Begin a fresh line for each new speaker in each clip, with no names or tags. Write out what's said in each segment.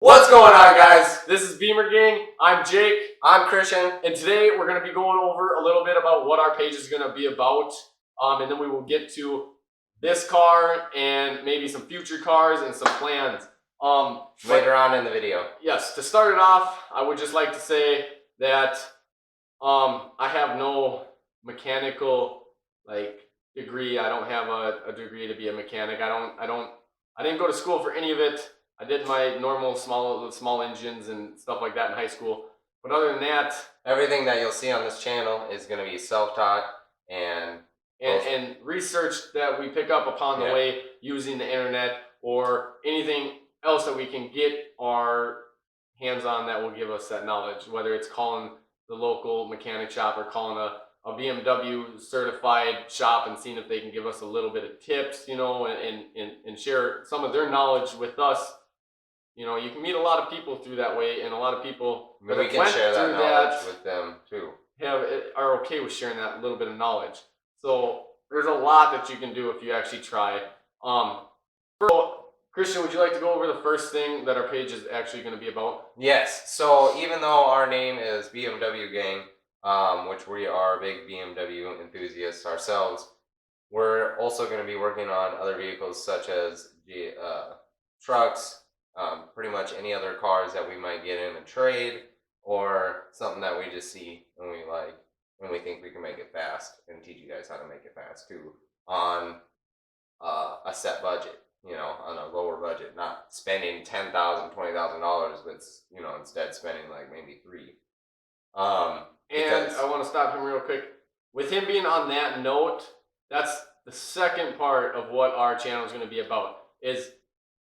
What's going on, guys?
This is BimmerGang. I'm Jake.
I'm Christian.
And today we're going to be going over a little bit about what our page is going to be about. And then we will get to this car and maybe some future cars and some plans.
Later on in the video.
Yes, to start it off, I would just like to say that I have no mechanical degree. I don't have a degree to be a mechanic. I didn't go to school for any of it. I did my normal small engines and stuff like that in high school. But other than that,
everything that you'll see on this channel is going to be self-taught and
research that we pick up upon the way using the internet or anything else that we can get our hands on that will give us that knowledge, whether it's calling the local mechanic shop or calling a BMW certified shop and seeing if they can give us a little bit of tips, and share some of their knowledge with us. You can meet a lot of people through that way, and a lot of people
that we can share that knowledge with them too.
Are okay with sharing that little bit of knowledge. So there's a lot that you can do if you actually try. Christian, would you like to go over the first thing that our page is actually going to be about?
Yes. So even though our name is BMW Gang, which we are big BMW enthusiasts ourselves, we're also going to be working on other vehicles such as trucks, pretty much any other cars that we might get in a trade or something that we just see and we like and we think we can make it fast and teach you guys how to make it fast too on a set budget, on a lower budget, not spending $10,000, $20,000, but instead spending like maybe $3,000.
And I want to stop him real quick. With him being on that note, that's the second part of what our channel is going to be about, is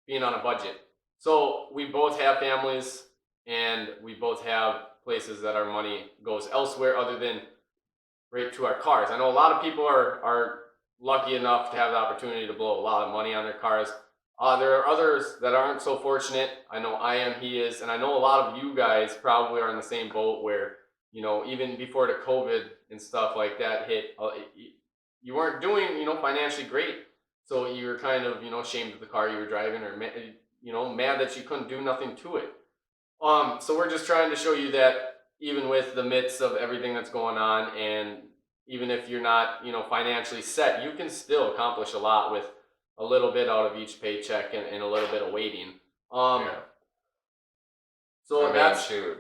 being on a budget. So we both have families and we both have places that our money goes elsewhere other than right to our cars. I know a lot of people are lucky enough to have the opportunity to blow a lot of money on their cars. There are others that aren't so fortunate. I know I am, he is, and I know a lot of you guys probably are in the same boat where, even before the COVID and stuff like that hit, you weren't doing, financially great. So you were kind of, ashamed of the car you were driving or, mad that you couldn't do nothing to it. So we're just trying to show you that even with the midst of everything that's going on, and even if you're not, financially set, you can still accomplish a lot with a little bit out of each paycheck and a little bit of waiting. So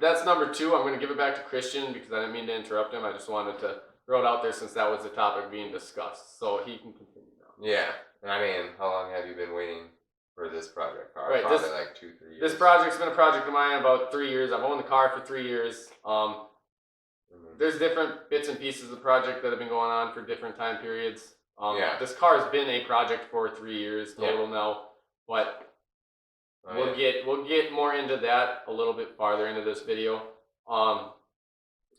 that's number 2. I'm going to give it back to Christian because I didn't mean to interrupt him. I just wanted to throw it out there since that was the topic being discussed. So he can continue now.
Yeah. I mean, how long have you been waiting for this project car?
Right,
probably like 2-3 years.
This project's been a project of mine about 3 years. I've owned the car for 3 years. There's different bits and pieces of the project that have been going on for different time periods. This car has been a project for 3 years total now, but we'll get more into that a little bit farther into this video. I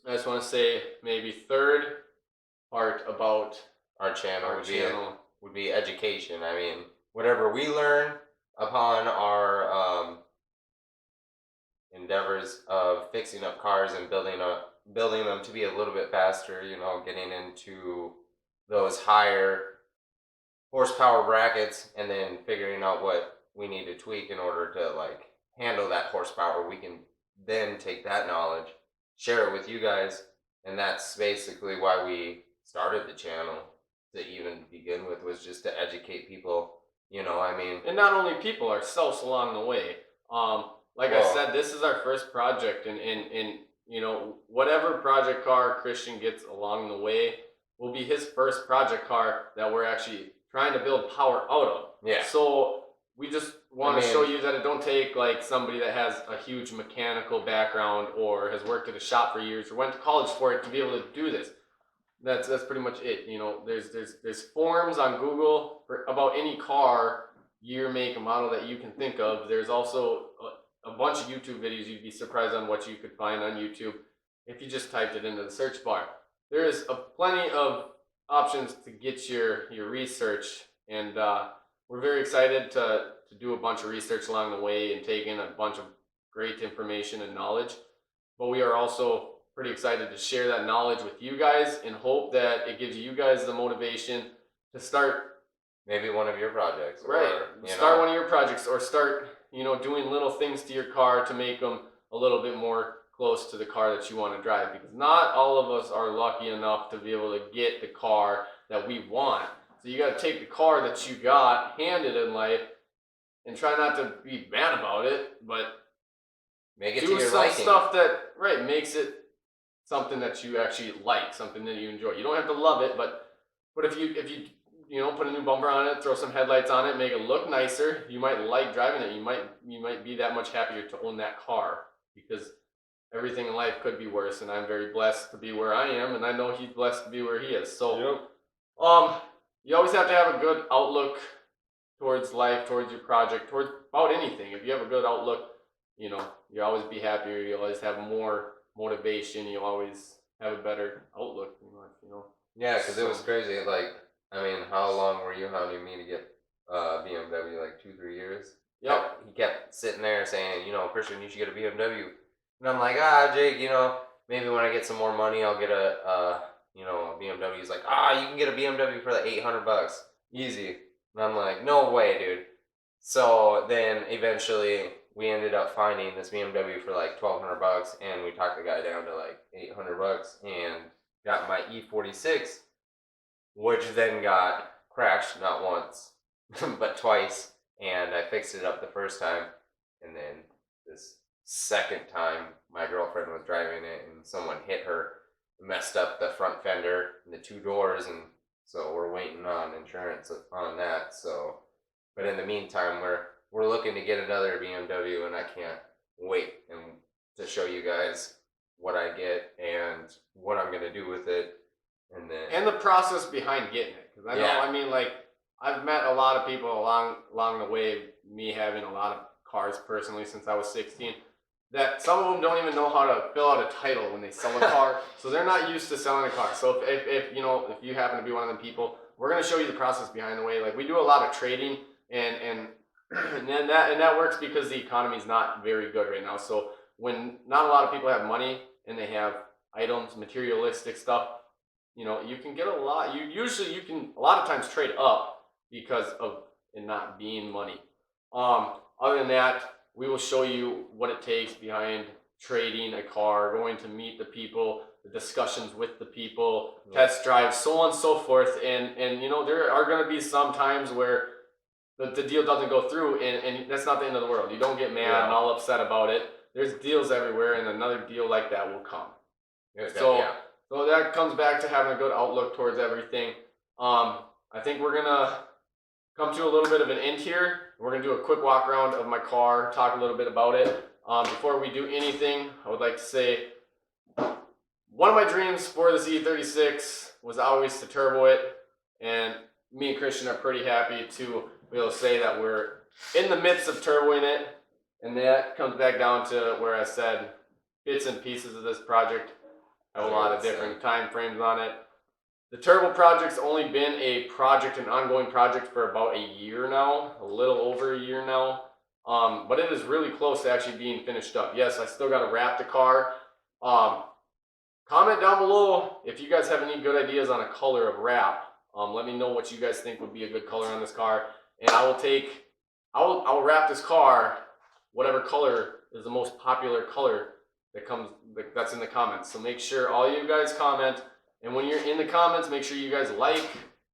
just want to say maybe third part about
our channel would be education. I mean, whatever we learn upon our endeavors of fixing up cars and building them to be a little bit faster, getting into those higher horsepower brackets and then figuring out what we need to tweak in order to handle that horsepower. We can then take that knowledge, share it with you guys, and that's basically why we started the channel to even begin with, was just to educate people. And
not only people, ourselves along the way. I said, this is our first project, and whatever project car Christian gets along the way will be his first project car that we're actually trying to build power out of.
Yeah.
So we just want to show you that it don't take somebody that has a huge mechanical background or has worked at a shop for years or went to college for it to be able to do this. That's pretty much it. There's forums on Google for about any car, year, make, and model that you can think of. There's also a bunch of YouTube videos. You'd be surprised on what you could find on YouTube if you just typed it into the search bar. There's plenty of options to get your research, and we're very excited to do a bunch of research along the way and take in a bunch of great information and knowledge. But we are also pretty excited to share that knowledge with you guys and hope that it gives you guys the motivation to start
maybe one of your projects.
Right. Start one of your projects or start doing little things to your car to make them a little bit more close to the car that you want to drive, because not all of us are lucky enough to be able to get the car that we want. So you got to take the car that you got handed in life and try not to be bad about it, but
Make it
do
to your
some
liking.
stuff that makes it something that you actually like, something that you enjoy. You don't have to love it, but if you put a new bumper on it, throw some headlights on it, make it look nicer, you might like driving it. You might be that much happier to own that car, because everything in life could be worse, and I'm very blessed to be where I am, and I know he's blessed to be where he is. So you always have to have a good outlook towards life, towards your project, towards about anything. If you have a good outlook, you'll always be happier, you always have more motivation, you always have a better outlook in life,
Yeah, because it was crazy. Like, I mean, how long were you hounding me to get BMW? Like 2-3 years?
Yep.
He kept sitting there saying, Christian, you should get a BMW. And I'm like, Jake, maybe when I get some more money, I'll get a BMW. He's like, you can get a BMW for like $800. Easy. And I'm like, no way, dude. So then eventually we ended up finding this BMW for like $1,200, and we talked the guy down to like $800 and got my E46, which then got crashed not once, but twice. And I fixed it up the first time, and then this second time, my girlfriend was driving it, and someone hit her, messed up the front fender and the 2 doors, and so we're waiting on insurance on that. So, but in the meantime, we're looking to get another BMW, and I can't wait to show you guys what I get and what I'm gonna do with it,
and the process behind getting it. Because I know, I've met a lot of people along the way, me having a lot of cars personally since I was 16, that some of them don't even know how to fill out a title when they sell a car, so they're not used to selling a car. So if you happen to be one of them people, we're gonna show you the process behind the way. Like, we do a lot of trading, and that works because the economy is not very good right now. So when not a lot of people have money and they have items, materialistic stuff, you can get a lot. You can a lot of times trade up because of it not being money. Other than that, we will show you what it takes behind trading a car, going to meet the people, the discussions with the people, test drives, so on and so forth. And there are going to be some times where the deal doesn't go through, and that's not the end of the world. You don't get mad and all upset about it. There's deals everywhere, and another deal like that will come. So that comes back to having a good outlook towards everything. I think we're gonna come to a little bit of an end here. We're gonna do a quick walk around of my car, talk a little bit about it. Before we do anything, I would like to say one of my dreams for this E36 was always to turbo it, and me and Christian are pretty happy to be able to say that we're in the midst of turboing it, and that comes back down to where I said bits and pieces of this project have a lot of different time frames on it. The turbo project's only been an ongoing project for about a year now, a little over a year now, but it is really close to actually being finished up. Yes, I still got to wrap the car. Comment down below if you guys have any good ideas on a color of wrap. Let me know what you guys think would be a good color on this car, and I will wrap this car whatever color is the most popular color that's in the comments. So make sure all you guys comment, and when you're in the comments, make sure you guys like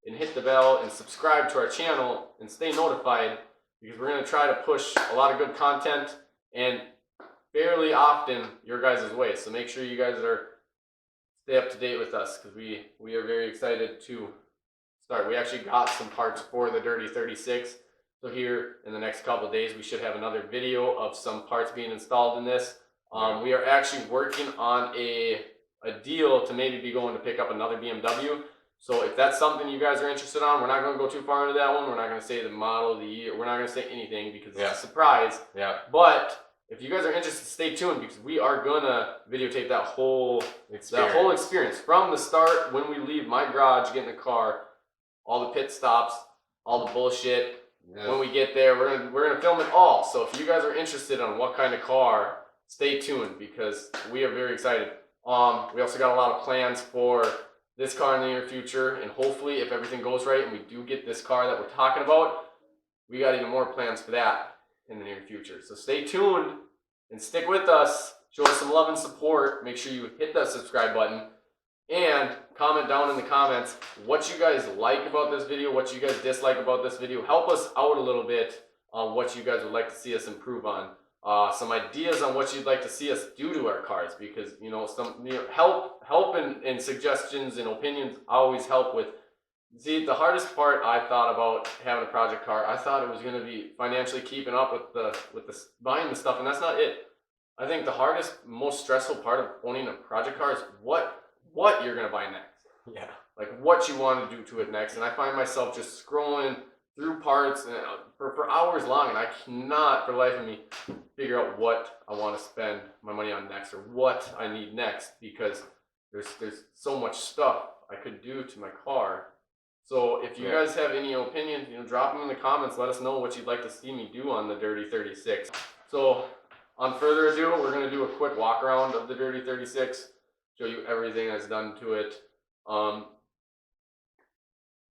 and hit the bell and subscribe to our channel and stay notified, because we're going to try to push a lot of good content and fairly often your guys' way. So make sure you guys stay up to date with us, because we are very excited to start. We actually got some parts for the Dirty 36. So here in the next couple of days, we should have another video of some parts being installed in this. We are actually working on a deal to maybe be going to pick up another BMW. So if that's something you guys are interested on, we're not going to go too far into that one. We're not going to say the model, the year. We're not going to say anything because it's a surprise. But if you guys are interested, stay tuned, because we are going to videotape that whole experience from the start, when we leave my garage, get in the car, all the pit stops, all the bullshit. When we get there, we're gonna film it all. So if you guys are interested on what kind of car, stay tuned, because we are very excited. We also got a lot of plans for this car in the near future, and hopefully if everything goes right and we do get this car that we're talking about, we got even more plans for that. in the near future. So stay tuned and stick with us. Show us some love and support. Make sure you hit that subscribe button and comment down in the comments what you guys like about this video, what you guys dislike about this video. Help us out a little bit on what you guys would like to see us improve on. Some ideas on what you'd like to see us do to our cars, because help and suggestions and opinions always help with. See, the hardest part I thought about having a project car, I thought it was going to be financially keeping up with the buying the stuff, and that's not it. I think the hardest, most stressful part of owning a project car is what you're going to buy next.
Yeah.
Like what you want to do to it next. And I find myself just scrolling through parts and for hours long, and I cannot for the life of me figure out what I want to spend my money on next or what I need next, because there's so much stuff I could do to my car. So if you guys have any opinions, drop them in the comments. Let us know what you'd like to see me do on the Dirty 36. So on further ado, we're going to do a quick walk around of the Dirty 36, show you everything that's done to it. So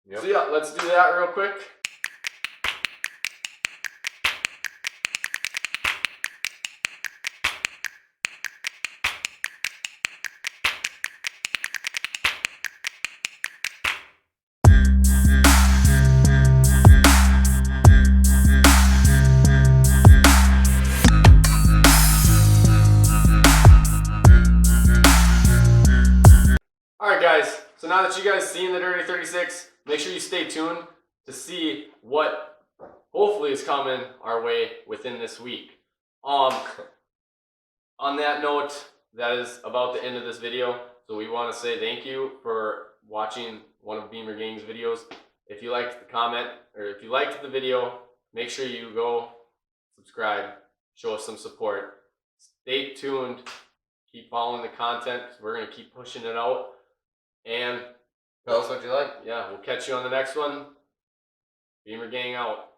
yeah, let's do that real quick. Alright guys, so now that you guys seen the Dirty 36, make sure you stay tuned to see what hopefully is coming our way within this week. On that note, that is about the end of this video. So we want to say thank you for watching one of BimmerGang's videos. If you liked the comment, or if you liked the video, make sure you go subscribe, show us some support. Stay tuned, keep following the content, because we're going to keep pushing it out. And
Tell us what you like.
yeah, we'll catch you on the next one. BimmerGang out.